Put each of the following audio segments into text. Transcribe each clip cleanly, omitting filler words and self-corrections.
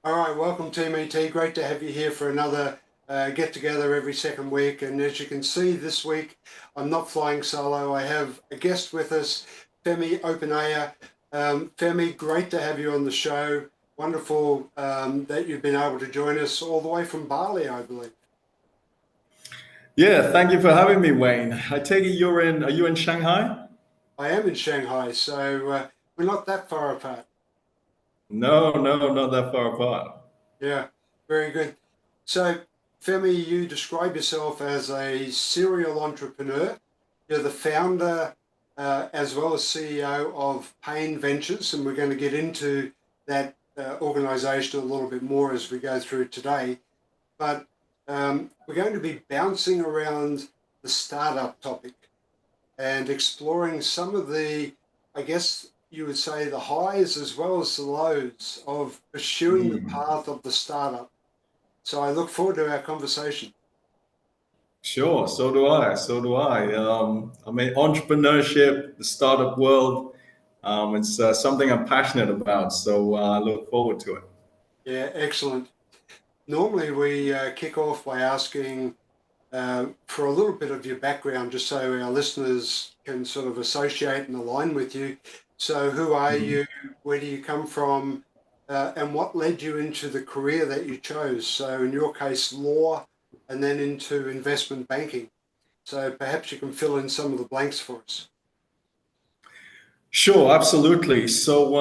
All right, welcome Team ET. Great to have you here for another get together every second week. And as you can see this week, I'm not flying solo. I have a guest with us, Femi Opaneye. Femi, great to have you on the show. Wonderful that you've been able to join us all the way from Bali, I believe. Yeah, thank you for having me, Wayne. I take it are you in Shanghai? I am in Shanghai, so we're not that far apart. No, no, not that far apart. Yeah, very good. So, Femi, you describe yourself as a serial entrepreneur. You're the founder as well as CEO of Pane Ventures, and we're going to get into that organization a little bit more as we go through today. But we're going to be bouncing around the startup topic and exploring some of the, I guess you would say, the highs as well as the lows of pursuing the Mm, path of the startup. So I look forward to our conversation. sure, so do I. So do I. I mean, entrepreneurship, the startup world, it's something I'm passionate about. So I look forward to it. Yeah, excellent. Normally we kick off by asking for a little bit of your background, just so our listeners can sort of associate and align with you. So, who are Mhm. you? Where do you come from? And what led you into the career that you chose? So, in your case, law, and then into investment banking. So, perhaps you can fill in some of the blanks for us. Sure, absolutely. So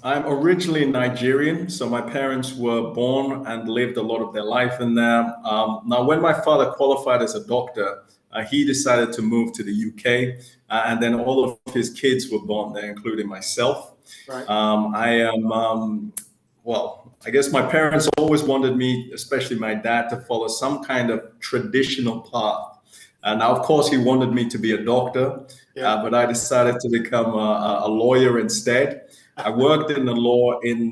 I'm originally Nigerian. So my parents were born and lived a lot of their life in there. Now, when my father qualified as a doctor, he decided to move to the UK, and then all of his kids were born there, including myself. Right. I am, I guess my parents always wanted me, especially my dad, to follow some kind of traditional path. Now, of course, he wanted me to be a doctor, Yeah. but I decided to become a lawyer instead. I worked in the law in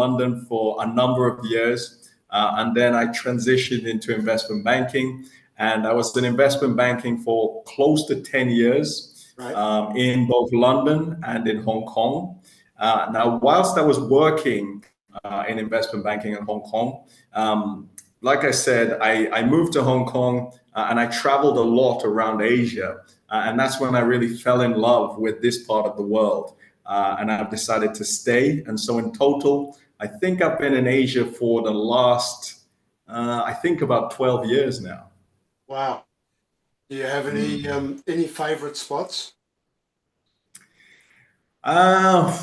London for a number of years, and then I transitioned into investment banking. And I was in investment banking for close to 10 years Right. in both London and in Hong Kong. Now, whilst I was working in investment banking in Hong Kong, like I said, I moved to Hong Kong and I traveled a lot around Asia. And that's when I really fell in love with this part of the world. And I've decided to stay. And so, in total, I think I've been in Asia for the last, I think about 12 years now. Wow. Do you have any favorite spots? Uh,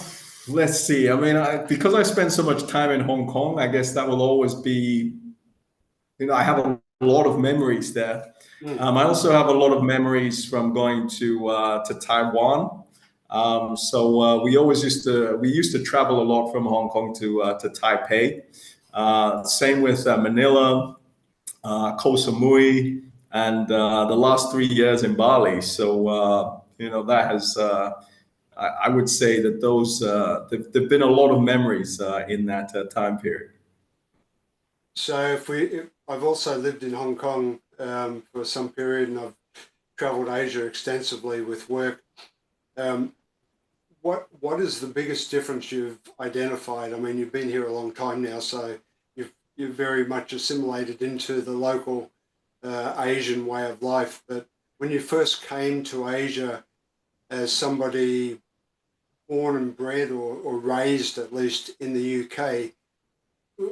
let's see. I mean, because I spent so much time in Hong Kong, I guess that will always be, I have a lot of memories there. Mm. I also have a lot of memories from going to Taiwan. We used to travel a lot from Hong Kong to Taipei. Same with Manila, Koh Samui, and the last 3 years in Bali. So that has. I would say that those there've been a lot of memories in that time period. So I've also lived in Hong Kong for some period, and I've travelled Asia extensively with work. Um, what is the biggest difference you've identified? I mean, you've been here a long time now, so you've very much assimilated into the local Asian way of life. But when you first came to Asia as somebody born and bred or raised at least in the UK,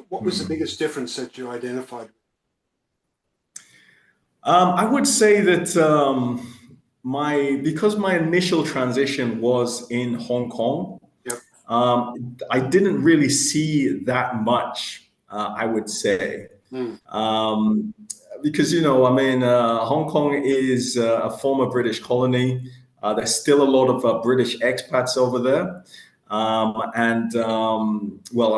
what was the Hmm. biggest difference that you identified? I would say that my because my initial transition was in Hong Kong, Yep. I didn't really see that much. I would say Mm. um, because I mean, Hong Kong is a former British colony. There's still a lot of British expats over there, I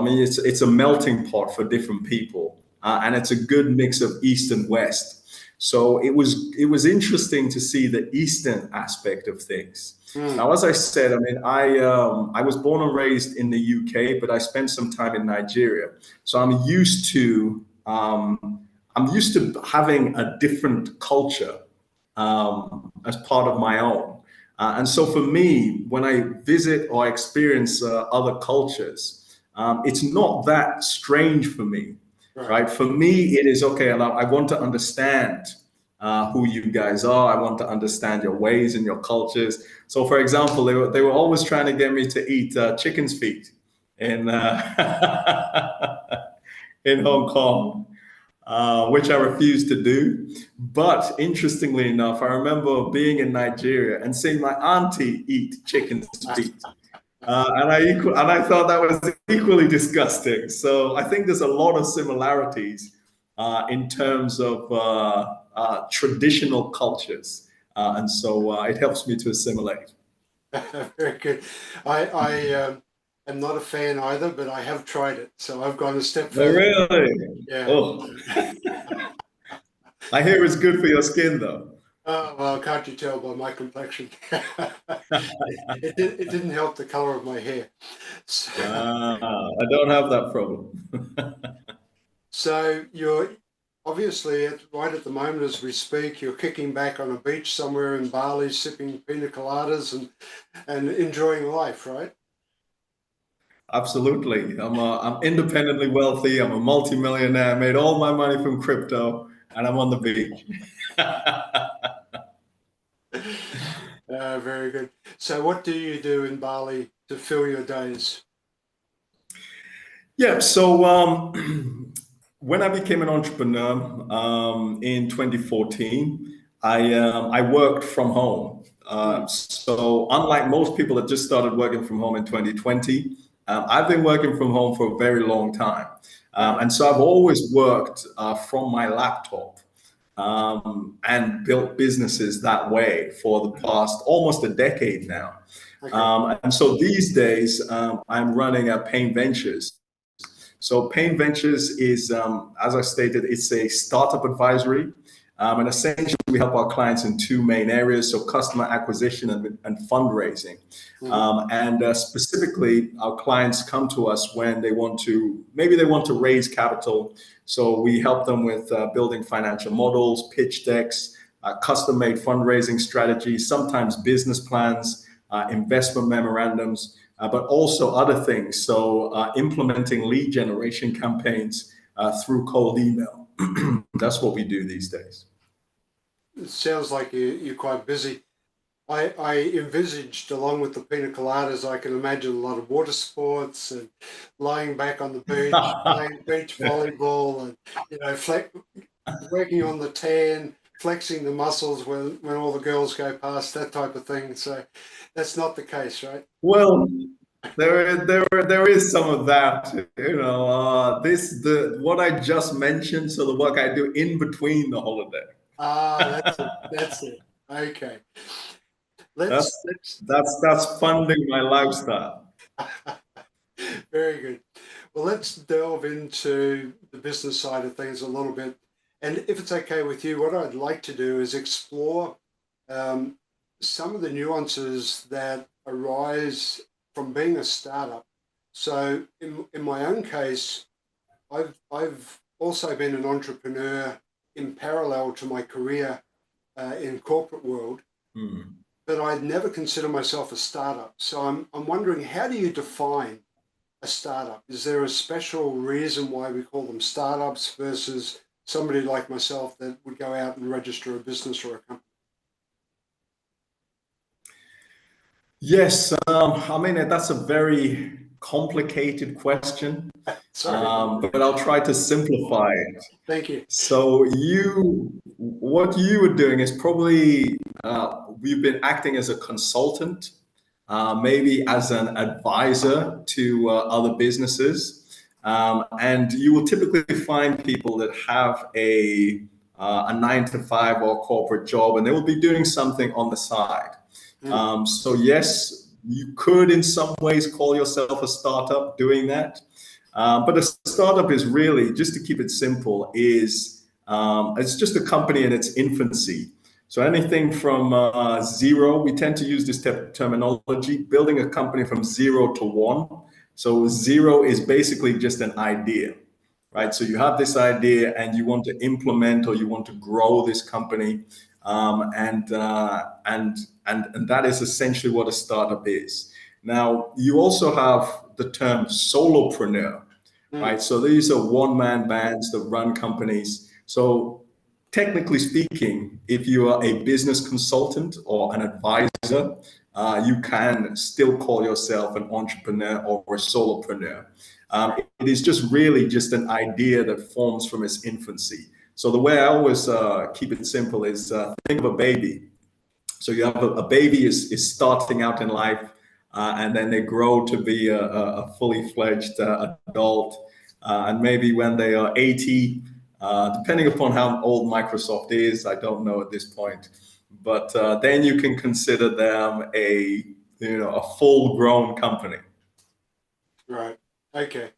mean, it's a melting pot for different people, and it's a good mix of East and West. So it was interesting to see the Eastern aspect of things. Mm. Now, as I said, I mean, I was born and raised in the UK, but I spent some time in Nigeria, so I'm used to having a different culture as part of my own. And so for me, when I visit or experience other cultures, it's not that strange for me, Right. right? For me, it is okay. I want to understand who you guys are. I want to understand your ways and your cultures. So, for example, they were always trying to get me to eat chicken's feet in in Hong Kong, which I refused to do. But interestingly enough, I remember being in Nigeria and seeing my auntie eat chicken's feet. And I thought that was equally disgusting. So I think there's a lot of similarities in terms of traditional cultures, and so it helps me to assimilate. Very good. I am not a fan either, but I have tried it, so I've gone a step Oh, further. really? Yeah. Oh, I hear it's good for your skin, though. Oh, well, can't you tell by my complexion? It didn't help the color of my hair. So, I don't have that problem. so you're obviously right at the moment as we speak, you're kicking back on a beach somewhere in Bali, sipping pina coladas and enjoying life, right? Absolutely. I'm independently wealthy. I'm a multimillionaire. I made all my money from crypto, and I'm on the beach. Very good. So, what do you do in Bali to fill your days? Yeah. So when I became an entrepreneur in 2014, I worked from home. Hmm. So unlike most people that just started working from home in 2020, I've been working from home for a very long time, Right. and so I've always worked from my laptop. And built businesses that way for the past almost a decade now. Okay. And so these days, I'm running a Pane Ventures. So Pane Ventures is, as I stated, it's a startup advisory. And essentially, we help our clients in two main areas, so customer acquisition and fundraising. Hmm. Specifically, our clients come to us when maybe they want to raise capital. So we help them with building financial models, pitch decks, custom-made fundraising strategies, sometimes business plans, investment memorandums, but also other things. So implementing lead generation campaigns through cold email. That's what we do these days. It sounds like you're quite busy. I envisaged, along with the pina coladas, I can imagine a lot of water sports and lying back on the beach, playing beach volleyball, and working on the tan, flexing the muscles when all the girls go past, that type of thing. So that's not the case, right? Well, there is some of that, what I just mentioned. So the work I do in between the holiday. Ah, that's it. That's it. Okay. That's Let's that's funding my lifestyle. Very good. Well, let's delve into the business side of things a little bit. And if it's okay with you, what I'd like to do is explore um, some of the nuances that arise from being a startup. So, in my own case, I've also been an entrepreneur in parallel to my career in corporate world, Hmm. but I'd never consider myself a startup. So I'm wondering, how do you define a startup? Is there a special reason why we call them startups versus somebody like myself that would go out and register a business or a company? Yes, I mean that's a very complicated question, Sorry. but I'll try to simplify it. Thank you. So what you were doing is probably we've been acting as a consultant, maybe as an advisor to other businesses, and you will typically find people that have a 9 to 5 or corporate job, and they will be doing something on the side. Mm. So yes, you could in some ways call yourself a startup doing that. But a startup is really, just to keep it simple, is it's just a company in its infancy. So anything from zero, we tend to use this terminology, building a company from 0 to 1. So zero is basically just an idea, right? So you have this idea and you want to implement or you want to grow this company, and that is essentially what a startup is. Now, you also have the term solopreneur, right? So these are one-man bands that run companies. So technically speaking, if you are a business consultant or an advisor, you can still call yourself an entrepreneur or a solopreneur. It is just really just an idea that forms from its infancy. So the way I always keep it simple is think of a baby. So you have a baby is starting out in life, and then they grow to be a fully fledged adult. And maybe when they are 80, depending upon how old Microsoft is, I don't know at this point, but then you can consider them a full grown company. Right. Okay.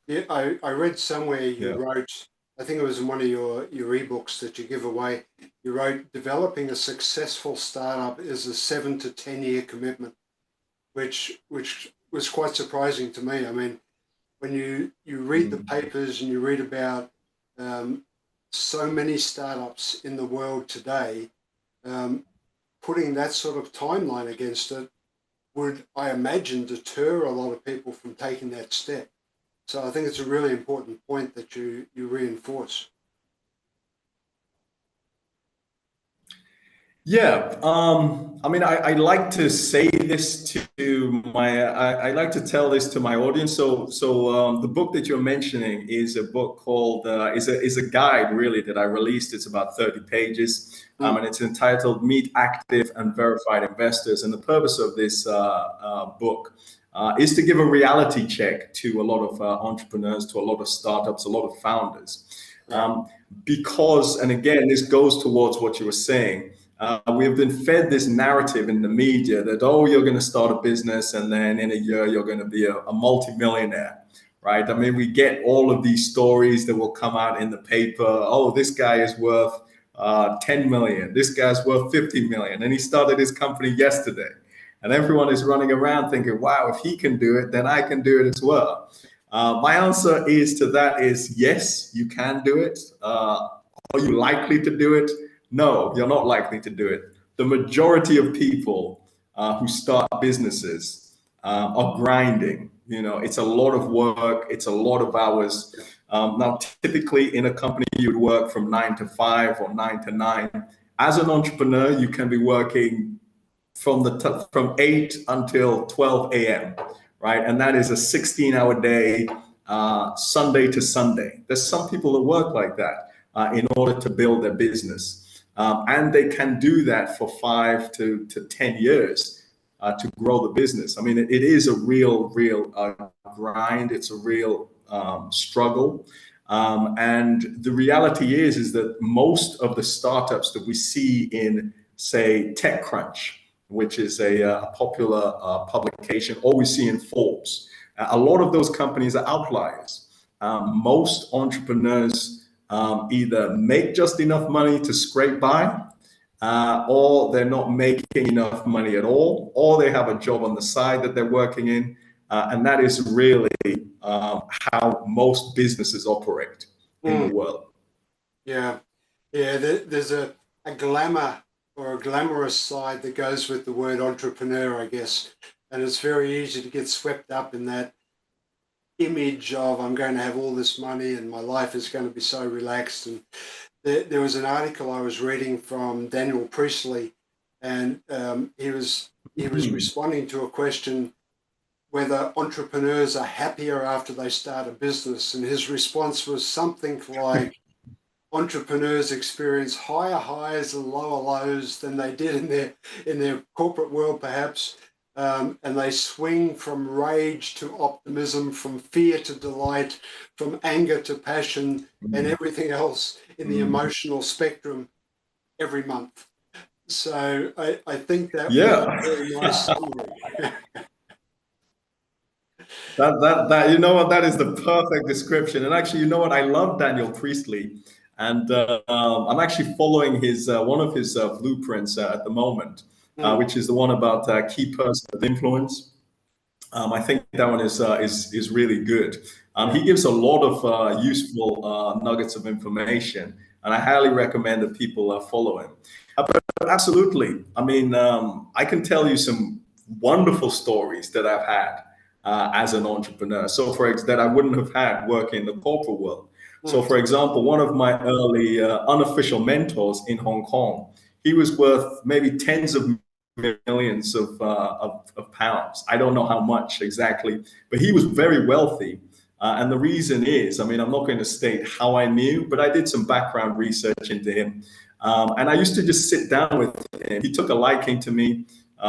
Yeah, I read somewhere you Yeah. wrote, I think it was in one of your ebooks that you give away, you wrote developing a successful startup is a 7 to 10 year commitment, which was quite surprising to me. I mean, when you read the papers and you read about um, so many startups in the world today, um, putting that sort of timeline against it would, I imagine, deter a lot of people from taking that step. So I think it's a really important point that you reinforce. Yeah, I mean, I like to say this to I like to tell this to my audience. So the book that you're mentioning is a book called is a guide really that I released. It's about 30 pages, and it's entitled "Meet Active and Verified Investors." And the purpose of this book is to give a reality check to a lot of entrepreneurs, to a lot of startups, a lot of founders, because, and again, this goes towards what you were saying. We have been fed this narrative in the media that, oh, you're going to start a business and then in a year you're going to be a multimillionaire, right? I mean, we get all of these stories that will come out in the paper. Oh, this guy is worth 10 million. This guy's worth 50 million. And he started his company yesterday. And everyone is running around thinking, wow, if he can do it, then I can do it as well. My answer is to that is yes, you can do it. Are you likely to do it? No, you're not likely to do it. The majority of people who start businesses are grinding. You know, it's a lot of work. It's a lot of hours. Now, typically in a company, you would work from 9 to 5 or 9 to 9. As an entrepreneur, you can be working from 8 until 12 a.m., right? And that is a 16-hour day, Sunday to Sunday. There's some people that work like that in order to build their business. And they can do that for 5 to 10 years to grow the business. I mean, it is a real grind. It's a real struggle. And the reality is that most of the startups that we see in, say, TechCrunch, which is a popular publication, or we see in Forbes, a lot of those companies are outliers. Most entrepreneurs either make just enough money to scrape by, or they're not making enough money at all, or they have a job on the side that they're working in. And that is really how most businesses operate in the world. Yeah. Yeah. There's a glamour or a glamorous side that goes with the word entrepreneur, I guess. And it's very easy to get swept up in that image of I'm going to have all this money and my life is going to be so relaxed. And there was an article I was reading from Daniel Priestley, and he was responding to a question whether entrepreneurs are happier after they start a business, and his response was something like entrepreneurs experience higher highs and lower lows than they did in their corporate world, perhaps. And they swing from rage to optimism, from fear to delight, from anger to passion, and everything else in the emotional spectrum every month. So I think that was a very nice summary. That you know what, that is the perfect description. And actually, you know what, I love Daniel Priestley, and I'm actually following his one of his blueprints at the moment, which is the one about key person of influence. I think that one is really good. He gives a lot of useful nuggets of information, and I highly recommend that people follow him. But absolutely, I mean, I can tell you some wonderful stories that I've had as an entrepreneur. So that I wouldn't have had working in the corporate world. So for example, one of my early unofficial mentors in Hong Kong, he was worth maybe tens of millions of pounds. I don't know how much exactly, but he was very wealthy. And the reason is, I mean, I'm not going to state how I knew, but I did some background research into him. And I used to just sit down with him. He took a liking to me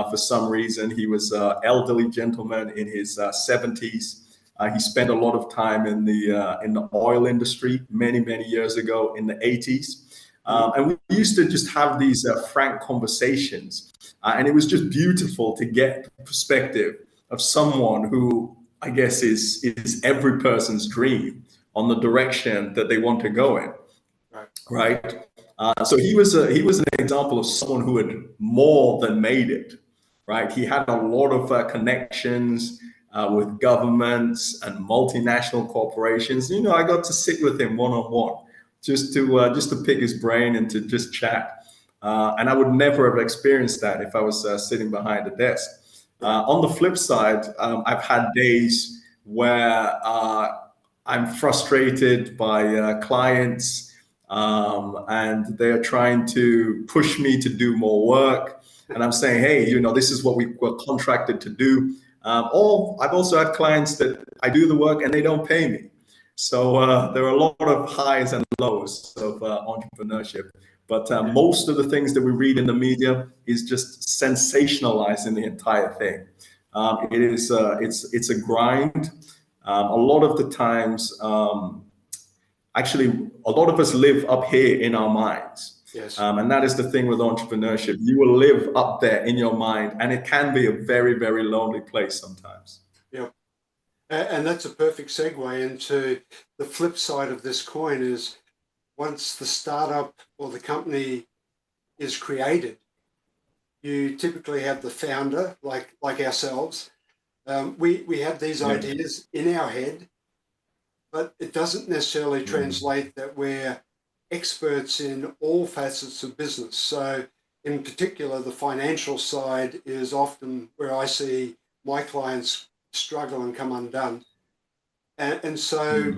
for some reason. He was an elderly gentleman in his 70s. He spent a lot of time in the oil industry many years ago in the 80s. And we used to just have these frank conversations. And it was just beautiful to get the perspective of someone who I guess is every person's dream on the direction that they want to go in, right? So he was an example of someone who had more than made it, right? He had a lot of connections with governments and multinational corporations. You know, I got to sit with him one-on-one just to pick his brain and to just chat. And I would never have experienced that if I was sitting behind a desk. On the flip side, I've had days where I'm frustrated by clients and they're trying to push me to do more work. And I'm saying, hey, you know, this is what we were contracted to do. Or I've also had clients that I do the work and they don't pay me. So there are a lot of highs and lows of entrepreneurship. But most of the things that we read in the media is just sensationalizing the entire thing. It's a grind. A lot of the times, actually, a lot of us live up here in our minds. Yes. And that is the thing with entrepreneurship. You will live up there in your mind, and it can be a very lonely place sometimes. Yeah. And that's a perfect segue into the flip side of this coin is once the startup or the company is created, you typically have the founder, like ourselves. We have these ideas in our head, but it doesn't necessarily translate that we're experts in all facets of business. So in particular, the financial side is often where I see my clients struggle and come undone. And so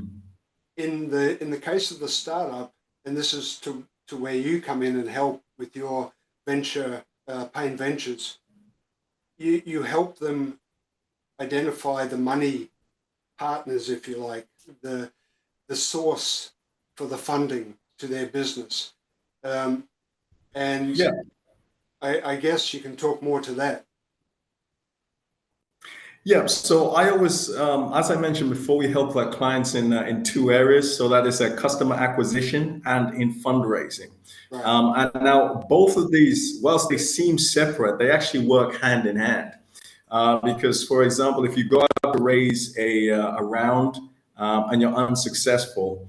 in the case of the startup, and this is to where you come in and help with your venture, Pane Ventures, you help them identify the money partners, if you like, the source for the funding to their business. And I guess you can talk more to that. Yeah, so I always, as I mentioned before, we help our clients in two areas. So that is customer acquisition and in fundraising. Right. And now both of these, whilst they seem separate, they actually work hand in hand. Because, for example, if you go out to raise a round and you're unsuccessful,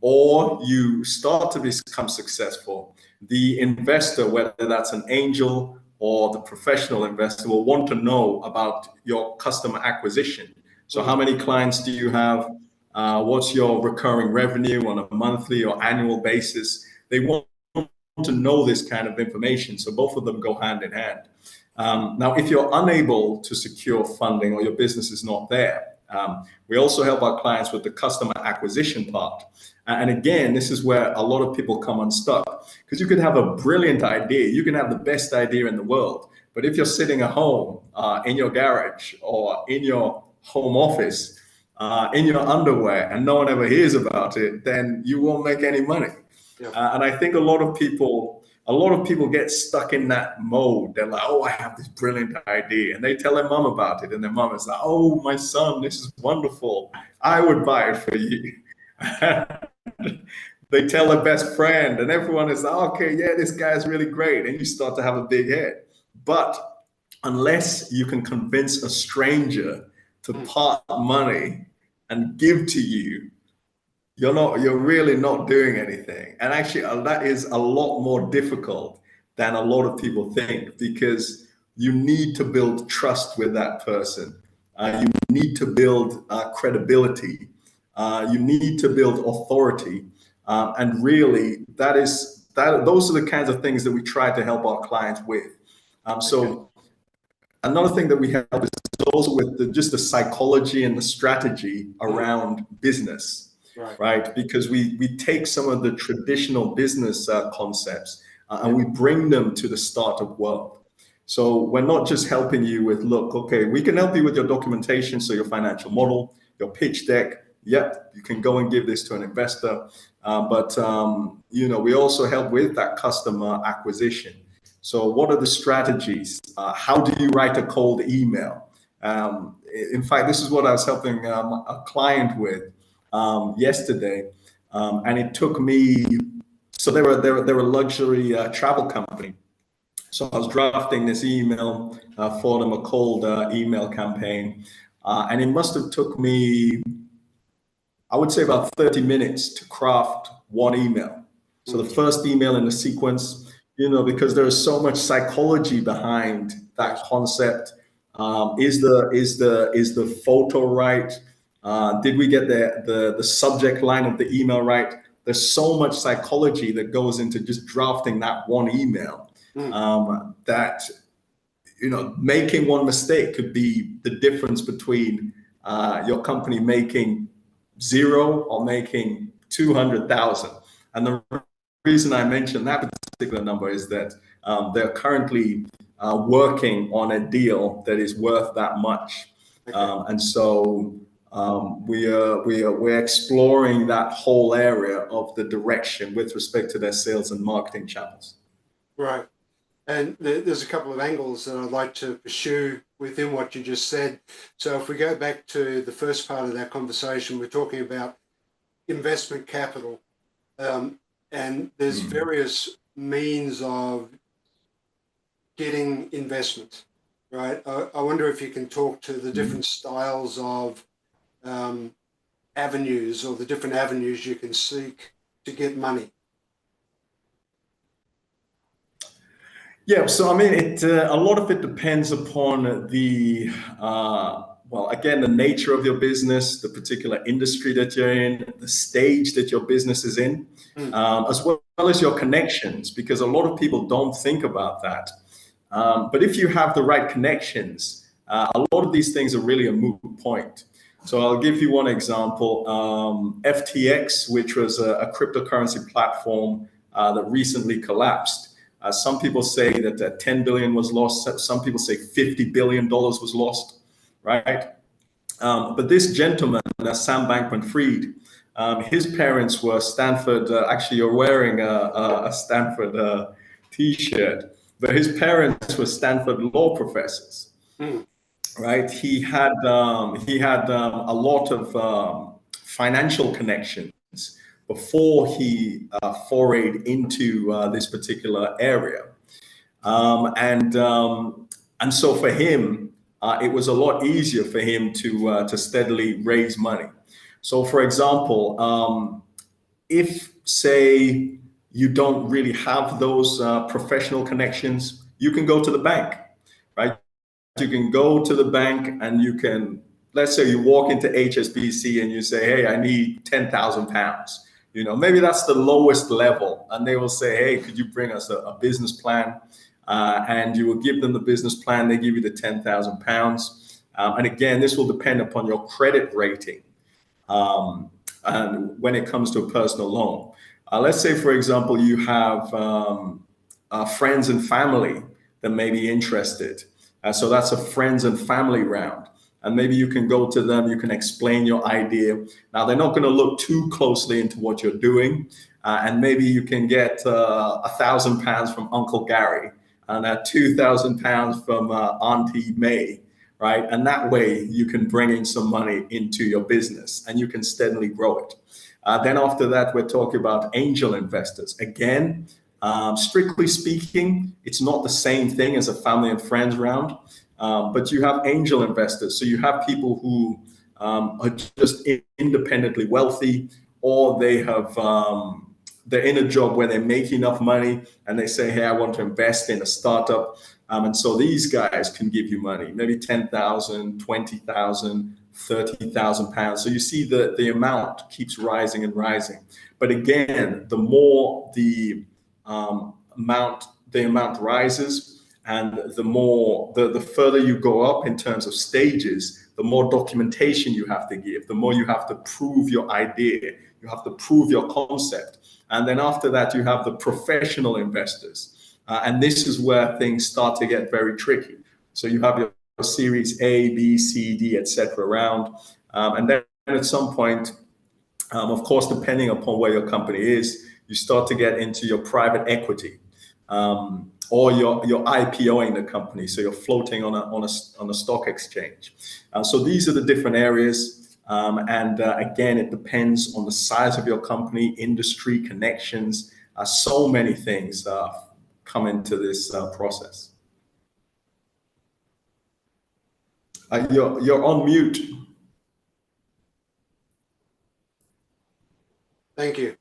or you start to become successful, the investor, whether that's an angel or the professional investor, will want to know about your customer acquisition. So how many clients do you have? What's your recurring revenue on a monthly or annual basis? They want to know this kind of information. So both of them go hand in hand. Now, if you're unable to secure funding or your business is not there, we also help our clients with the customer acquisition part. And again, this is where a lot of people come unstuck, because you could have a brilliant idea. You can have the best idea in the world. But if you're sitting at home in your garage or in your home office, in your underwear, and no one ever hears about it, then you won't make any money. Yeah. And I think a lot of people get stuck in that mode. They're like, oh, I have this brilliant idea. And they tell their mom about it. And their mom is like, oh, my son, this is wonderful. I would buy it for you. They tell their best friend and everyone is like, okay, yeah, this guy's really great. And you start to have a big head. But unless you can convince a stranger to part money and give to you, you're really not doing anything. And actually, that is a lot more difficult than a lot of people think, because you need to build trust with that person. You need to build credibility. You need to build authority. And really, those are the kinds of things that we try to help our clients with. So another thing that we help is also with just the psychology and the strategy around business, right? Because we take some of the traditional business concepts and we bring them to the startup world. So we're not just helping you with, look, okay, we can help you with your documentation, so your financial model, your pitch deck. Yep, you can go and give this to an investor. But we also help with that customer acquisition. So what are the strategies? How do you write a cold email? In fact, this is what I was helping a client with yesterday. And it took me, so they were a luxury travel company. So I was drafting this email for them, a cold email campaign. And it must have took me, I would say, about 30 minutes to craft one email. So the first email in the sequence, because there is so much psychology behind that concept. Is the photo right? Did we get the subject line of the email right? There's so much psychology that goes into just drafting that one email. That making one mistake could be the difference between your company making zero or making 200,000. And the reason I mentioned that particular number is that they're currently working on a deal that is worth that much. And so we're exploring that whole area of the direction with respect to their sales and marketing channels. Right. And there's a couple of angles that I'd like to pursue within what you just said. So if we go back to the first part of that conversation, we're talking about investment capital. And there's various means of getting investment, right? I wonder if you can talk to the different styles of avenues, or the different avenues you can seek to get money. Yeah, so I mean, a lot of it depends upon the the nature of your business, the particular industry that you're in, the stage that your business is in, as well as your connections, because a lot of people don't think about that. But if you have the right connections, a lot of these things are really a moot point. So I'll give you one example. FTX, which was a cryptocurrency platform that recently collapsed. Some people say that 10 billion was lost. Some people say $50 billion was lost, right? But this gentleman, Sam Bankman-Fried, his parents were Stanford. Actually, you're wearing a Stanford T-shirt, but his parents were Stanford law professors, right? He had a lot of financial connections before he forayed into this particular area. And so for him, it was a lot easier for him to steadily raise money. So for example, if, say, you don't really have those professional connections, you can go to the bank, right? You can go to the bank and you can, let's say you walk into HSBC and you say, hey, I need 10,000 pounds. Maybe that's the lowest level. And they will say, hey, could you bring us a business plan? And you will give them the business plan. They give you the 10,000 pounds. And again, this will depend upon your credit rating. And when it comes to a personal loan, let's say, for example, you have friends and family that may be interested. So that's a friends and family round. And maybe you can go to them, you can explain your idea. Now, they're not going to look too closely into what you're doing. And maybe you can get 1,000 pounds from Uncle Gary and 2,000 pounds from Auntie May, right? And that way you can bring in some money into your business and you can steadily grow it. Then after that, we're talking about angel investors. Again, strictly speaking, it's not the same thing as a family and friends round, but you have angel investors. So you have people who are just independently wealthy, or they have they're in a job where they make enough money and they say, hey, I want to invest in a startup. And so these guys can give you money, maybe 10,000, 20,000, 30,000 pounds. So you see the amount keeps rising and rising. But again, the more the amount rises, And the further you go up in terms of stages, the more documentation you have to give, the more you have to prove your idea, you have to prove your concept. And then after that, you have the professional investors. And this is where things start to get very tricky. So you have your series A, B, C, D, etc. round. And then at some point, of course, depending upon where your company is, you start to get into your private equity, or you're IPOing the company, so you're floating on a stock exchange. So these are the different areas, and again, it depends on the size of your company, industry, connections. So many things come into this process. You're on mute. Thank you.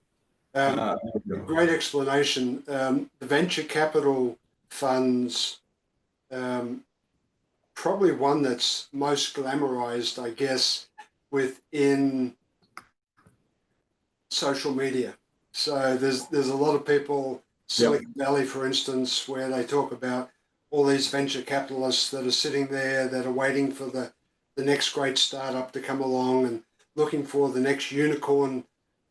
Great explanation. The venture capital funds, probably one that's most glamorized, I guess, within social media. So there's a lot of people, Silicon Valley, for instance, where they talk about all these venture capitalists that are sitting there that are waiting for the next great startup to come along and looking for the next unicorn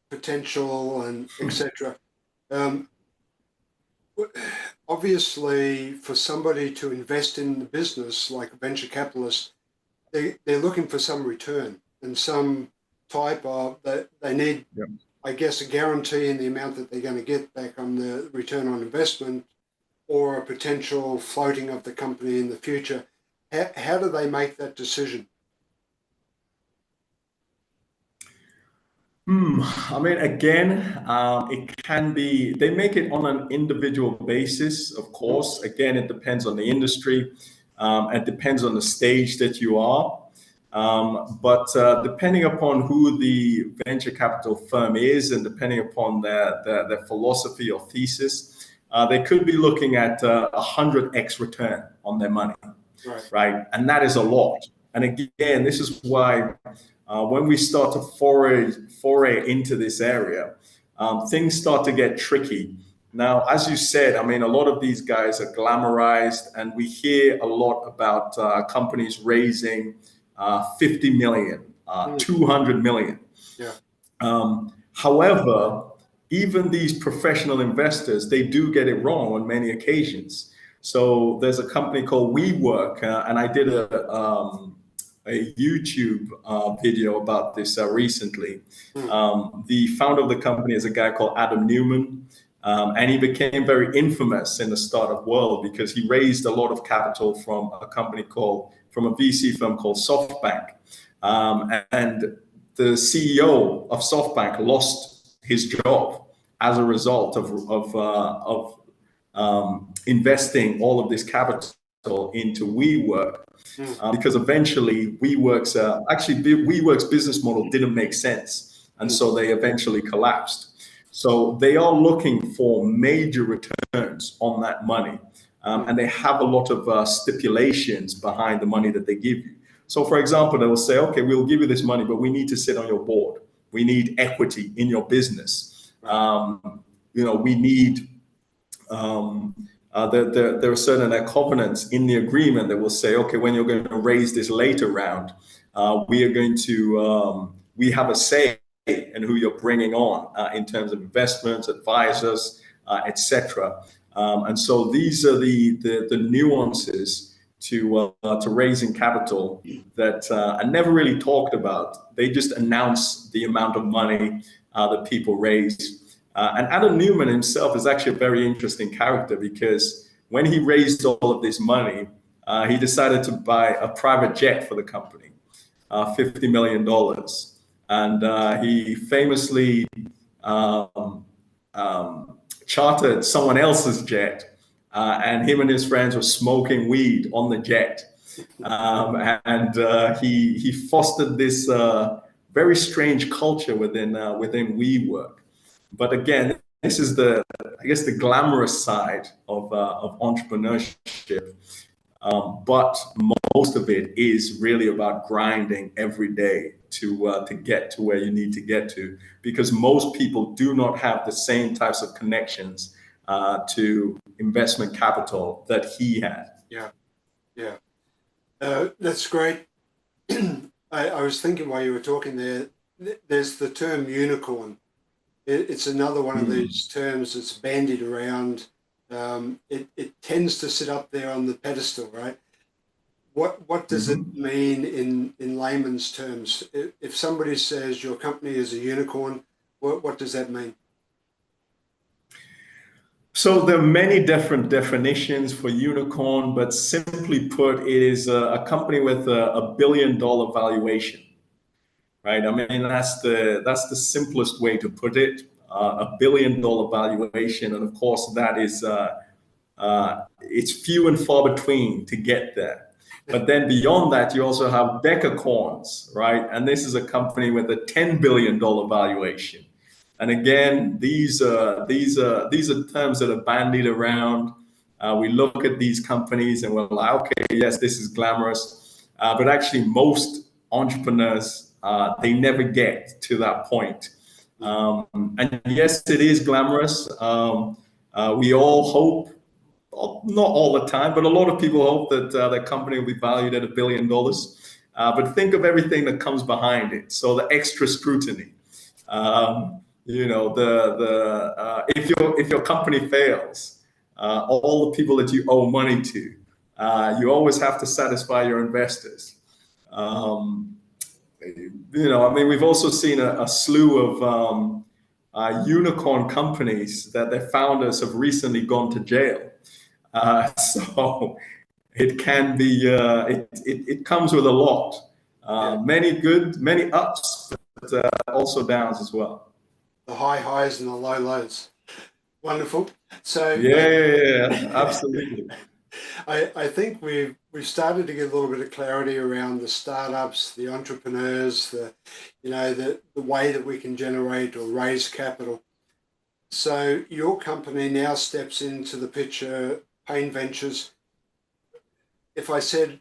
potential and etc. Obviously, for somebody to invest in the business like a venture capitalist, they're looking for some return and some type of that they need. I guess a guarantee in the amount that they're going to get back on the return on investment, or a potential floating of the company in the future. How do they make that decision? I mean, again, it can be, they make it on an individual basis, of course. Again, it depends on the industry. It depends on the stage that you are. But depending upon who the venture capital firm is and depending upon their philosophy or thesis, they could be looking at 100x return on their money, right? And that is a lot. And again, this is why when we start to foray into this area, things start to get tricky. Now, as you said, I mean, a lot of these guys are glamorized, and we hear a lot about companies raising 50 million, 200 million. However, even these professional investors, they do get it wrong on many occasions. So there's a company called WeWork, and I did a YouTube video about this recently. The founder of the company is a guy called Adam Newman, and he became very infamous in the startup world because he raised a lot of capital from a VC firm called SoftBank, and the CEO of SoftBank lost his job as a result of investing all of this capital into WeWork. Because eventually WeWork's business model didn't make sense, and so they eventually collapsed. So they are looking for major returns on that money, and they have a lot of stipulations behind the money that they give you. So, for example, they will say, "Okay, we'll give you this money, but we need to sit on your board. We need equity in your business. We need." There are certain covenants in the agreement that will say, okay, when you're going to raise this later round, we have a say in who you're bringing on in terms of investments, advisors, etc. And so these are the nuances to raising capital that are never really talked about. They just announce the amount of money that people raise. And Adam Newman himself is actually a very interesting character because when he raised all of this money, he decided to buy a private jet for the company, $50 million. And he famously chartered someone else's jet, and him and his friends were smoking weed on the jet. He fostered this very strange culture within WeWork. But again, this is the glamorous side of entrepreneurship. But most of it is really about grinding every day to get to where you need to get to, because most people do not have the same types of connections to investment capital that he had. Yeah, yeah. That's great. I was thinking while you were talking there, there's the term unicorn. It's another one of these terms that's bandied around. It tends to sit up there on the pedestal, right? What does it mean in layman's terms? If somebody says your company is a unicorn, what does that mean? So there are many different definitions for unicorn, but simply put, it is a company with a billion-dollar valuation, right? I mean, that's the simplest way to put it. A billion-dollar valuation, and of course, that is it's few and far between to get there. But then beyond that, you also have decacorns, right? And this is a company with a $10 billion valuation. And again, these are terms that are bandied around. We look at these companies and we're like, okay, yes, this is glamorous, but actually, most entrepreneurs they never get to that point. And yes, it is glamorous. We all hope, not all the time, but a lot of people hope that their company will be valued at $1 billion. But think of everything that comes behind it. So the extra scrutiny. If your company fails, all the people that you owe money to, you always have to satisfy your investors. I mean, we've also seen a slew of unicorn companies that their founders have recently gone to jail. So it can be, it comes with a lot. Many good, many ups, but also downs as well. The high highs and the low lows. Wonderful. So Yeah, absolutely. I think we've started to get a little bit of clarity around the startups, the entrepreneurs, the way that we can generate or raise capital. So your company now steps into the picture, Pane Ventures. If I said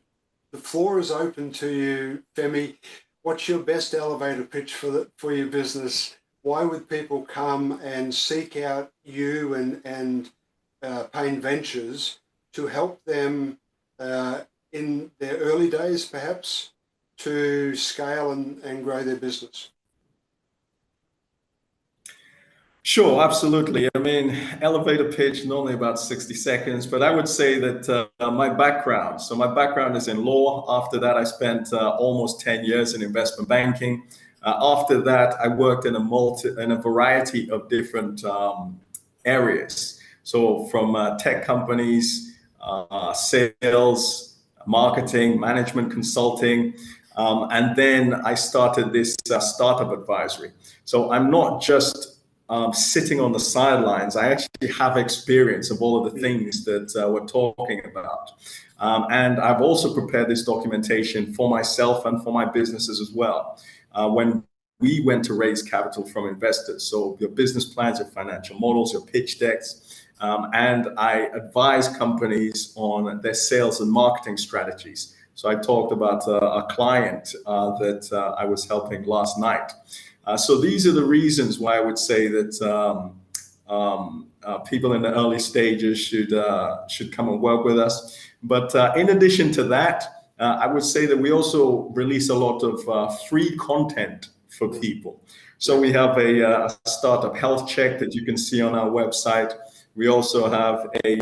the floor is open to you, Femi, what's your best elevator pitch for your business? Why would people come and seek out you and Pane Ventures to help them in their early days, perhaps, to scale and grow their business? Sure, absolutely. I mean, elevator pitch, normally about 60 seconds, but I would say that my background, so my background is in law. After that, I spent almost 10 years in investment banking. After that, I worked in a variety of different areas. So from tech companies, sales, marketing, management consulting, and then I started this startup advisory. So I'm not just sitting on the sidelines. I actually have experience of all of the things that we're talking about. And I've also prepared this documentation for myself and for my businesses as well. When we went to raise capital from investors, so your business plans, your financial models, your pitch decks, and I advise companies on their sales and marketing strategies. So I talked about a client that I was helping last night. So these are the reasons why I would say that people in the early stages should come and work with us. But in addition to that, I would say that we also release a lot of free content for people. So we have a startup health check that you can see on our website. We also have a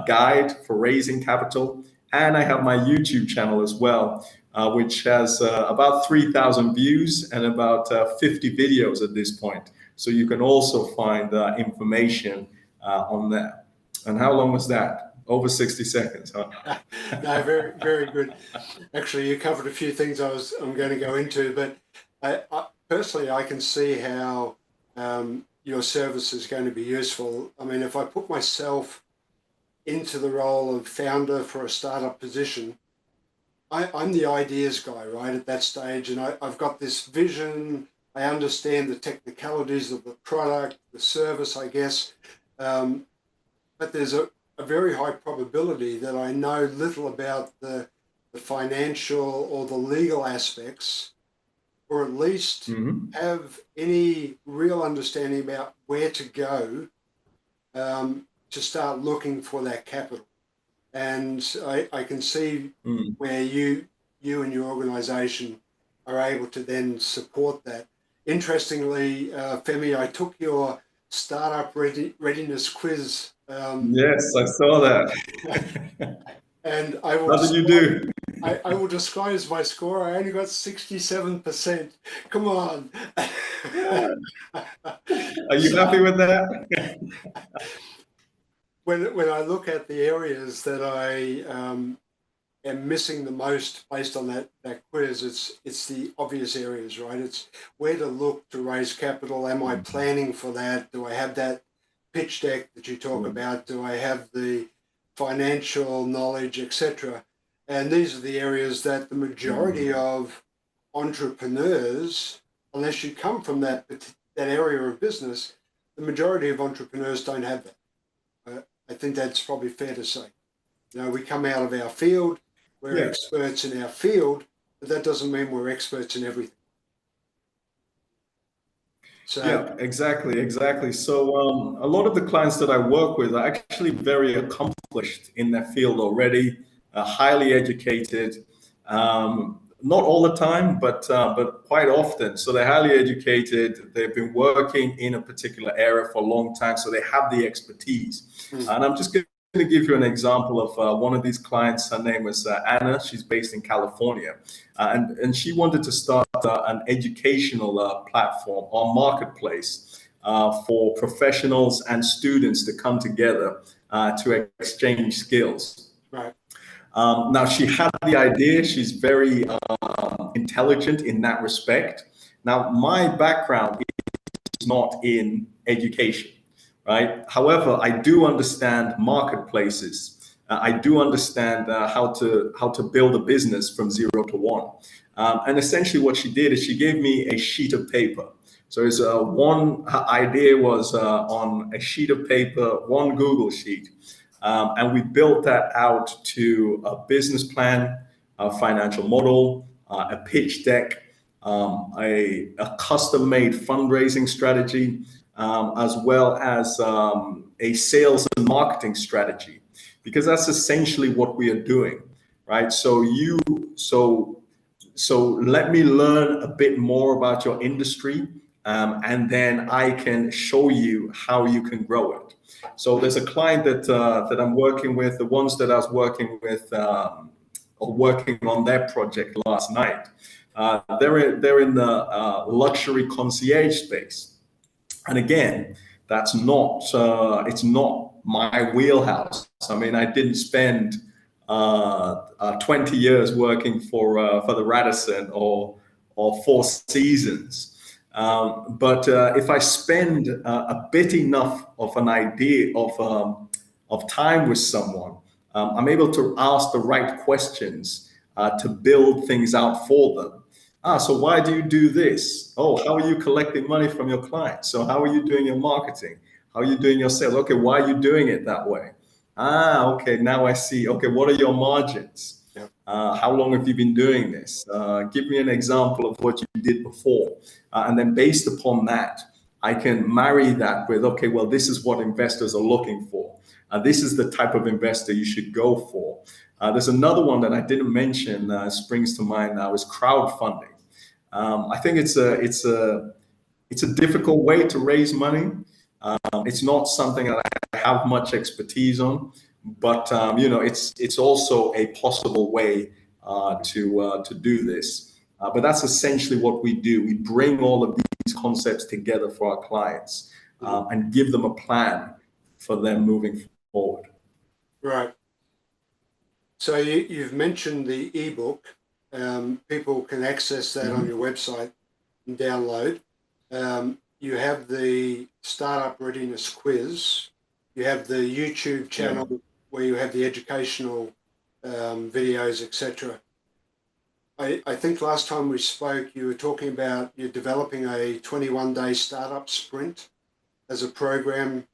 guide for raising capital, and I have my YouTube channel as well, which has about 3,000 views and about 50 videos at this point. So you can also find information on there. And how long was that? Over 60 seconds, huh? No, very, very good. Actually, you covered a few things I'm going to go into, but I personally, I can see how your service is going to be useful. I mean, if I put myself into the role of founder for a startup position, I'm the ideas guy, right, at that stage, and I've got this vision. I understand the technicalities of the product, the service, I guess, but there's a very high probability that I know little about the financial or the legal aspects, or at least have any real understanding about where to go to start looking for that capital. And I can see Mm. where you and your organisation are able to then support that. Interestingly, Femi, I took your startup readiness quiz, Yes, I saw that. and How did you do? I will disclose my score. I only got 67%. Come on. Are you So happy with that? when I look at the areas that I am missing the most based on that quiz, it's the obvious areas, right? It's where to look to raise capital. Am I planning for that? Do I have that pitch deck that you talk about? Do I have the financial knowledge, etc.? And these are the areas that the majority of entrepreneurs, unless you come from that area of business, the majority of entrepreneurs don't have that. I think that's probably fair to say. You know, we come out of our field, we're Yes. experts in our field, but that doesn't mean we're experts in everything. So, Yeah, exactly. So a lot of the clients that I work with are actually very accomplished in their field already, highly educated. Not all the time, but quite often. So they're highly educated. They've been working in a particular area for a long time, so they have the expertise. And I'm just going to give you an example of one of these clients. Her name is Anna. She's based in California, and she wanted to start an educational platform or marketplace for professionals and students to come together to exchange skills. right, Now, she had the idea. She's very intelligent in that respect. Now, my background is not in education, right? However, I do understand marketplaces. I do understand how to build a business from 0 to 1. And essentially, what she did is she gave me a sheet of paper. So it's one her idea was on a sheet of paper, one Google sheet. And we built that out to a business plan, a financial model, a pitch deck, a custom-made fundraising strategy, as well as a sales and marketing strategy, because that's essentially what we are doing, right? So let me learn a bit more about your industry, and then I can show you how you can grow it. So there's a client that I'm working with, the ones that I was working with or working on their project last night. They're in the luxury concierge space, and again, that's not it's not my wheelhouse. I mean, I didn't spend 20 years working for the Radisson or Four Seasons. But if I spend a bit enough of an idea of time with someone, I'm able to ask the right questions to build things out for them. So why do you do this? Oh, how are you collecting money from your clients? So how are you doing your marketing? How are you doing your sales? Okay, why are you doing it that way? Okay, now I see. Okay, what are your margins? yeah. How long have you been doing this? Give me an example of what you did before. And then based upon that, I can marry that with, okay, well, this is what investors are looking for. This is the type of investor you should go for. There's another one that I didn't mention, springs to mind now, is crowdfunding. I think it's a difficult way to raise money. It's not something that I have much expertise on, but it's also a possible way to do this. But that's essentially what we do. We bring all of these concepts together for our clients and give them a plan for them moving forward. Right. So you've mentioned the ebook. People can access that on your website and download. You have the startup readiness quiz. You have the YouTube channel where you have the educational videos, etc. I think last time we spoke, you were talking about you're developing a 21-day startup sprint as a program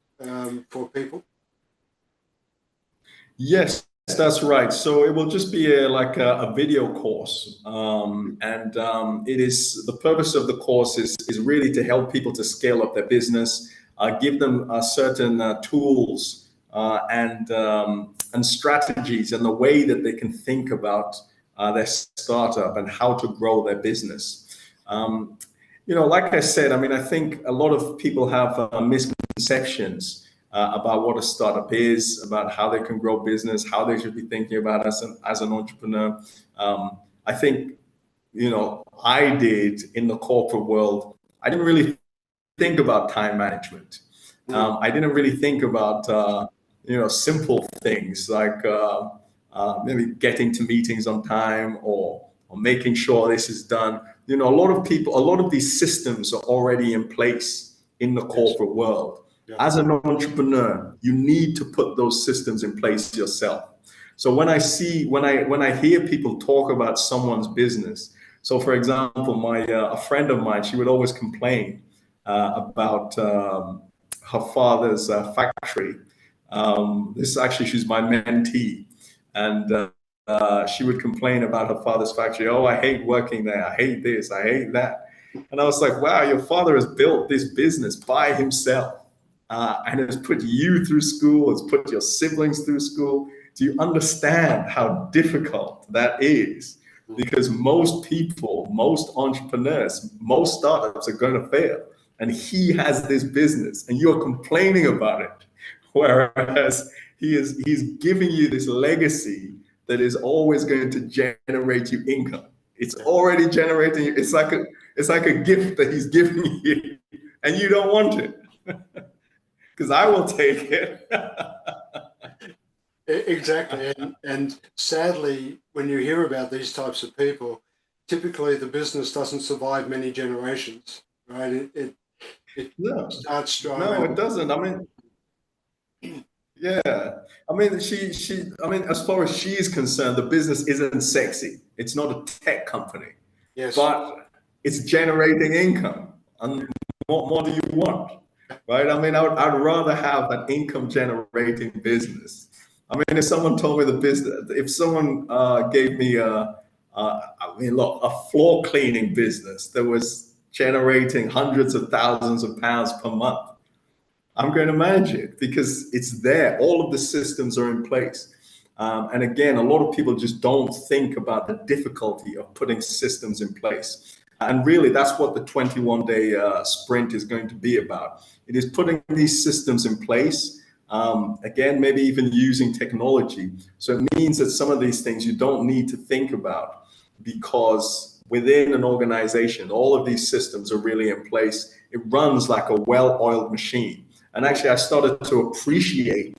for people. Yes, that's right. So it will just be like a video course, and it is the purpose of the course is really to help people to scale up their business, give them certain tools and strategies and the way that they can think about their startup and how to grow their business. Like I said, I mean, I think a lot of people have misconceptions about what a startup is, about how they can grow business, how they should be thinking about as an entrepreneur. I think, I did in the corporate world, I didn't really think about time management. I didn't really think about simple things like maybe getting to meetings on time or making sure this is done. A lot of these systems are already in place in the corporate world. Yeah. As an entrepreneur, you need to put those systems in place yourself. So when I hear people talk about someone's business, so for example, a friend of mine, she would always complain about her father's factory. She's my mentee, and she would complain about her father's factory. Oh, I hate working there. I hate this. I hate that. And I was like, wow, your father has built this business by himself and has put you through school, has put your siblings through school. Do you understand how difficult that is? Because most people, most entrepreneurs, most startups are going to fail. And he has this business and you're complaining about it. Whereas he's giving you this legacy that is always going to generate you income. It's already generating. It's like a gift that he's giving you, and you don't want it because I will take it. Exactly, and sadly, when you hear about these types of people, typically the business doesn't survive many generations, right? It No, starts strong. no, it doesn't. I mean, yeah. I mean, I mean, as far as she's concerned, the business isn't sexy. It's not a tech company, Yes, but it's generating income. And what more do you want, right? I mean, I'd rather have an income generating business. I mean, if someone told me the business, if someone gave me look, a floor cleaning business that was generating hundreds of thousands of pounds per month, I'm going to manage it because it's there. All of the systems are in place. And again, a lot of people just don't think about the difficulty of putting systems in place. And really, that's what the 21-day sprint is going to be about. It is putting these systems in place. Again, maybe even using technology. So it means that some of these things you don't need to think about because within an organization, all of these systems are really in place. It runs like a well-oiled machine. And actually, I started to appreciate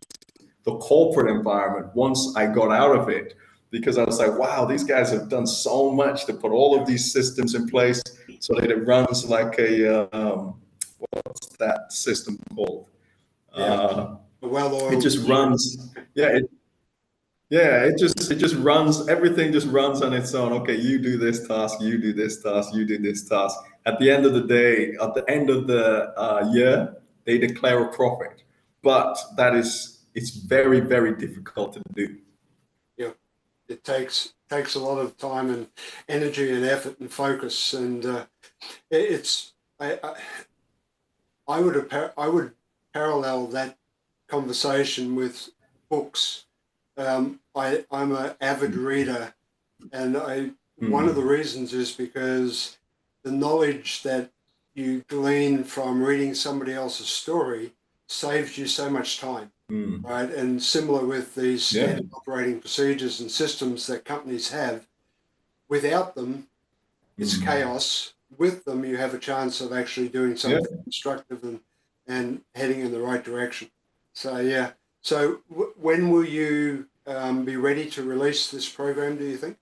the corporate environment once I got out of it, because I was like, wow, these guys have done so much to put all of these systems in place so that it runs like what's that system called? a well-oiled. It just runs. It just runs. Everything just runs on its own. Okay, you do this task, you do this task, you do this task. At the end of the day, at the end of the year, they declare a profit. But it's very, very difficult to do. Yeah, it takes a lot of time and energy and effort and focus, and it's I would parallel that conversation with books. I'm an avid reader, and one of the reasons is because the knowledge that you glean from reading somebody else's story saves you so much time, right? And similar with these standard operating procedures and systems that companies have, without them, it's chaos. With them, you have a chance of actually doing something constructive and heading in the right direction. So yeah. So when will you be ready to release this program, do you think?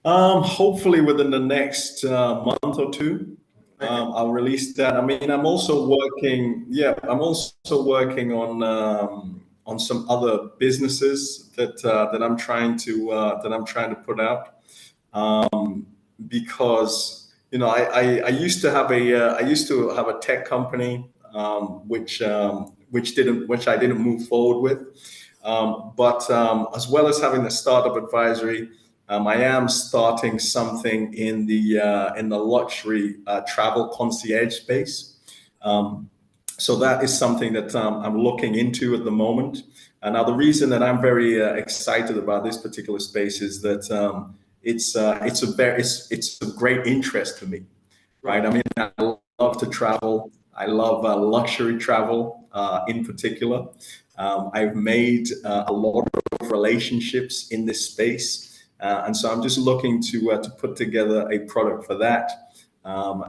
Hopefully within the next month or two, I'll release that. I mean, I'm also working. Yeah, I'm also working on some other businesses that I'm trying to put out. Because I used to have a tech company which I didn't move forward with. But as well as having the startup advisory, I am starting something in the luxury travel concierge space. So that is something that I'm looking into at the moment. And now the reason that I'm very excited about this particular space is that it's a great interest to me, right? I mean, I love to travel. I love luxury travel in particular. I've made a lot of relationships in this space, and so I'm just looking to put together a product for that,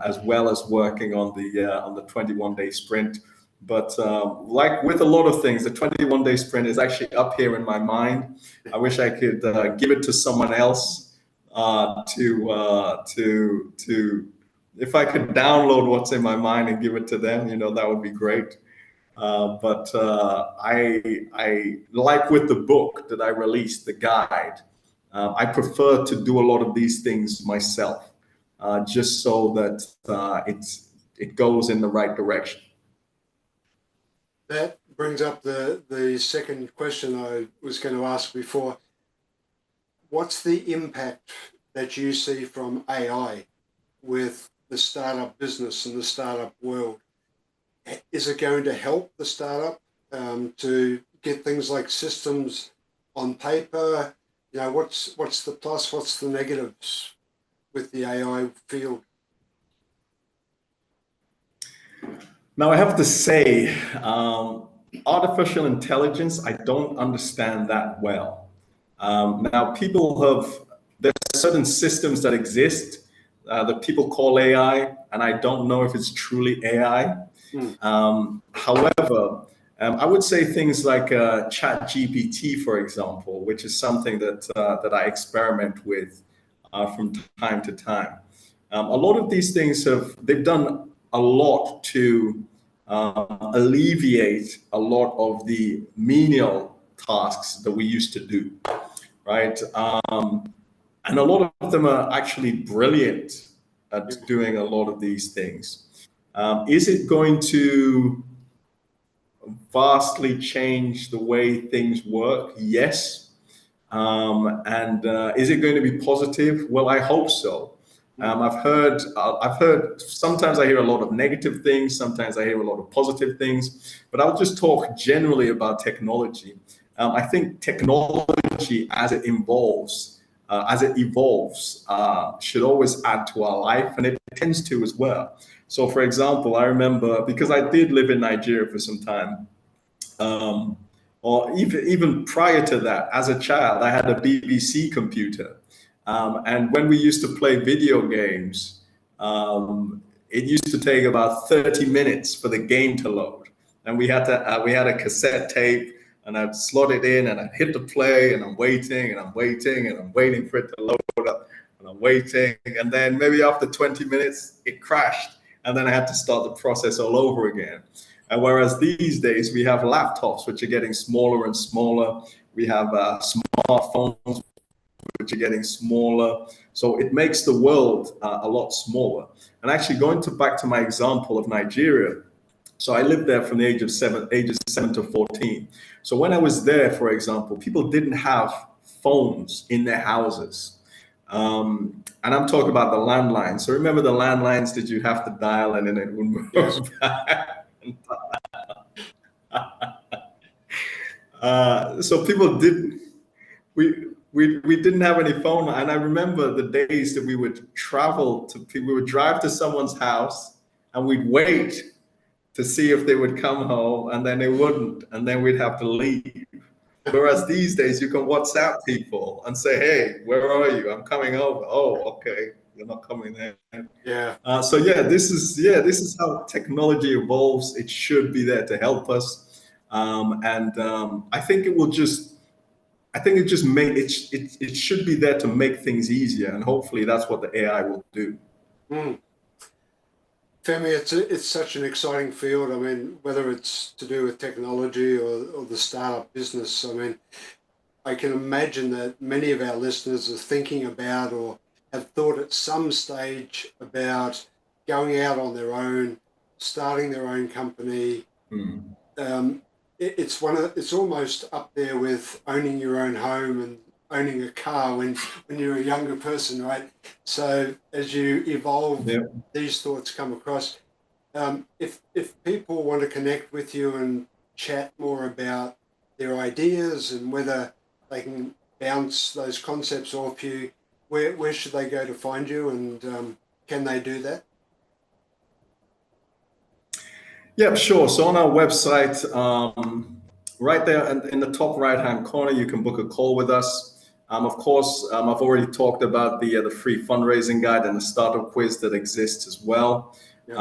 as well as working on the 21-day sprint. But like with a lot of things, the 21-day sprint is actually up here in my mind. I wish I could give it to someone else to if I could download what's in my mind and give it to them, that would be great. But I like with the book that I released, the guide. I prefer to do a lot of these things myself, just so that it goes in the right direction. That brings up the second question I was going to ask before. What's the impact that you see from AI with the startup business and the startup world? Is it going to help the startup to get things like systems on paper? What's the plus? What's the negatives with the AI field? Now, I have to say, artificial intelligence, I don't understand that well. Now, there's certain systems that exist that people call AI, and I don't know if it's truly AI. However, I would say things like Chat GPT, for example, which is something that I experiment with from time to time. A lot of these things they've done a lot to alleviate a lot of the menial tasks that we used to do, right? And a lot of them are actually brilliant at doing a lot of these things. Is it going to vastly change the way things work? Yes. And is it going to be positive? Well, I hope so. I've heard sometimes I hear a lot of negative things, sometimes I hear a lot of positive things, but I'll just talk generally about technology. I think technology as it evolves, should always add to our life, and it tends to as well. So, for example, I remember, because I did live in Nigeria for some time, or even prior to that, as a child, I had a BBC computer. And when we used to play video games, it used to take about 30 minutes for the game to load. And we had a cassette tape, and I'd slot it in, and I'd hit the play, and I'm waiting, and I'm waiting, and I'm waiting for it to load up, and I'm waiting. And then maybe after 20 minutes, it crashed. And then I had to start the process all over again. And whereas these days we have laptops, which are getting smaller and smaller, we have smartphones, which are getting smaller. So it makes the world a lot smaller. And actually, back to my example of Nigeria, so I lived there from the ages 7 to 14. So when I was there, for example, people didn't have phones in their houses. And I'm talking about the landlines. So remember the landlines that you have to dial and then it would move back. So people didn't. We didn't have any phone, and I remember the days that we would we would drive to someone's house, and we'd wait to see if they would come home, and then they wouldn't, and then we'd have to leave. Whereas these days you can WhatsApp people and say, "Hey, where are you? I'm coming over." Oh, okay, you're not coming in. Yeah. So this is how technology evolves. It should be there to help us, and I think it will just. I think it should be there to make things easier, and hopefully that's what the AI will do. Mm. Femi, it's such an exciting field. I mean, whether it's to do with technology or the startup business, I mean, I can imagine that many of our listeners are thinking about or have thought at some stage about going out on their own, starting their own company. Mm. It's almost up there with owning your own home and owning a car when you're a younger person, right? So as you evolve, Yeah. these thoughts come across. If people want to connect with you and chat more about their ideas and whether they can bounce those concepts off you, where should they go to find you, and can they do that? Yeah, sure. So on our website, right there in the top right-hand corner, you can book a call with us. Of course, I've already talked about the free fundraising guide and the startup quiz that exists as well. Yep.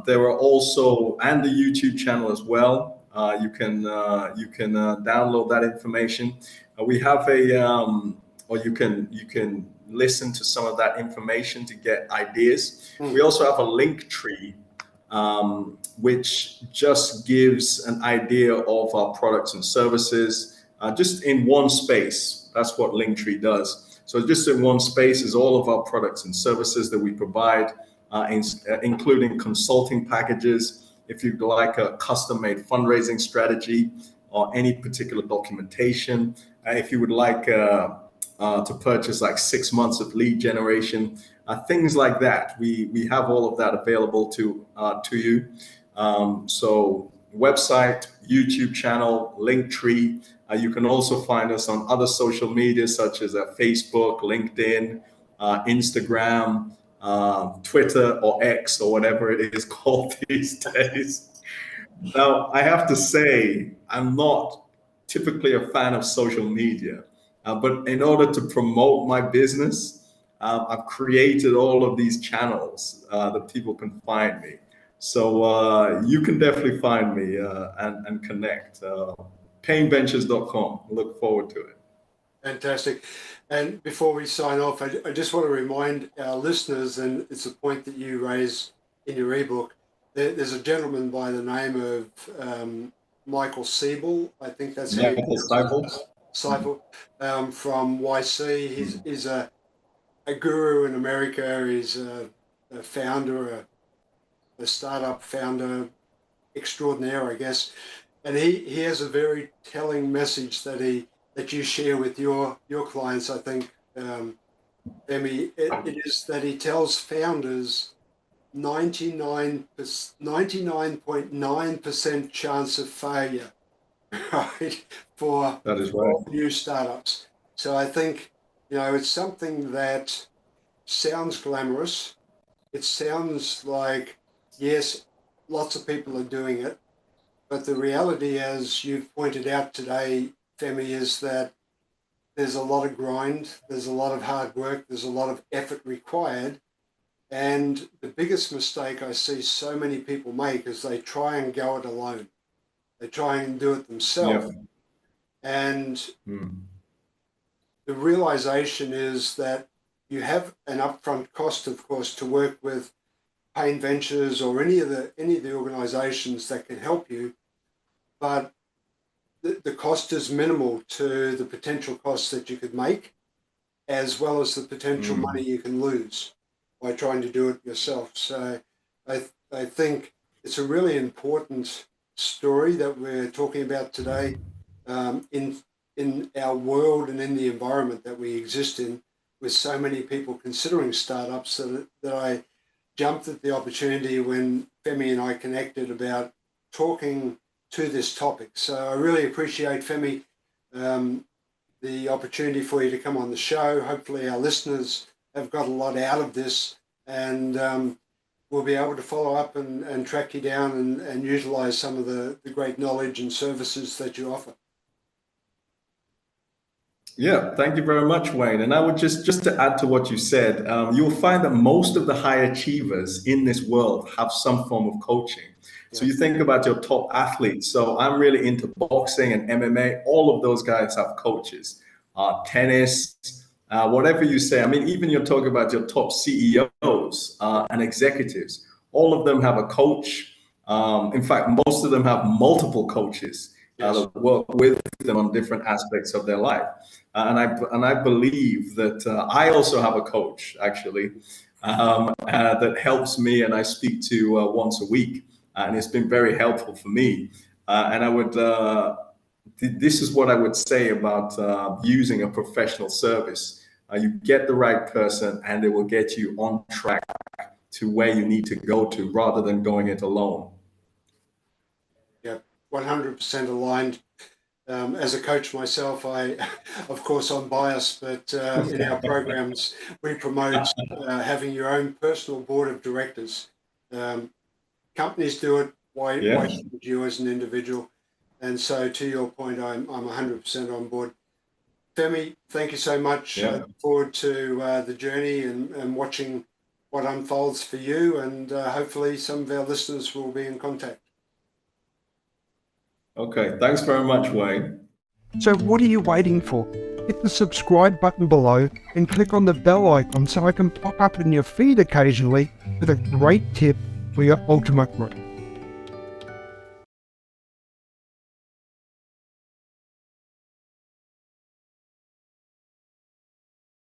There are also, and the YouTube channel as well. You can download that information. We have or you can listen to some of that information to get ideas. We also have a link tree, which just gives an idea of our products and services just in one space. That's what Linktree does. So just in one space is all of our products and services that we provide, including consulting packages. If you'd like a custom-made fundraising strategy or any particular documentation, if you would like to purchase like 6 months of lead generation, things like that. We have all of that available to you. So website, YouTube channel, Linktree. You can also find us on other social media such as Facebook, LinkedIn, Instagram, Twitter, or X, or whatever it is called these days. Now, I have to say, I'm not typically a fan of social media, but in order to promote my business, I've created all of these channels that people can find me. So you can definitely find me and connect. Paneventures.com. Look forward to it. Fantastic. And before we sign off, I just want to remind our listeners, and it's a point that you raise in your ebook, there's a gentleman by the name of Michael Siebel, I think that's how you Michael Stiefel. Seifel, from YC. He's a guru in America. He's a founder, a startup founder extraordinaire, I guess. And he has a very telling message that you share with your clients, I think, Femi. It is that he tells founders 99.9% chance of failure, right, for That is right. new startups. So I think, it's something that sounds glamorous. It sounds like, yes, lots of people are doing it. But the reality, as you've pointed out today, Femi, is that there's a lot of grind, there's a lot of hard work, there's a lot of effort required. And the biggest mistake I see so many people make is they try and go it alone. They try and do it themselves. Yeah. And the realization is that you have an upfront cost, of course, to work with Pane Ventures or any of the organizations that can help you, but the cost is minimal to the potential costs that you could make, as well as the potential money you can lose by trying to do it yourself. So I think it's a really important story that we're talking about today, in our world and in the environment that we exist in, with so many people considering startups, that I jumped at the opportunity when Femi and I connected about talking to this topic. So I really appreciate, Femi, the opportunity for you to come on the show. Hopefully our listeners have got a lot out of this, and we'll be able to follow up and track you down and utilize some of the great knowledge and services that you offer. Yeah, thank you very much, Wayne. And I would just to add to what you said, you'll find that most of the high achievers in this world have some form of coaching. So you think about your top athletes. So I'm really into boxing and MMA. All of those guys have coaches. Tennis, whatever you say. I mean, even you're talking about your top CEOs and executives. All of them have a coach. In fact, most of them have multiple coaches that work with them on different aspects of their life. And I believe that I also have a coach, actually, that helps me, and I speak to once a week. And it's been very helpful for me. And I would this is what I would say about using a professional service. You get the right person and they will get you on track to where you need to go to rather than going it alone. Yeah, 100% aligned. As a coach myself, of course, I'm biased, but in our programs, we promote having your own personal board of directors. Companies do it. Why Yeah. shouldn't you as an individual? And so, to your point, I'm 100% on board. Femi, thank you so much. Yeah. I look forward to the journey and watching what unfolds for you, and hopefully some of our listeners will be in contact. Okay, thanks very much, Wayne. So what are you waiting for? Hit the subscribe button below and click on the bell icon so I can pop up in your feed occasionally with a great tip for your ultimate growth.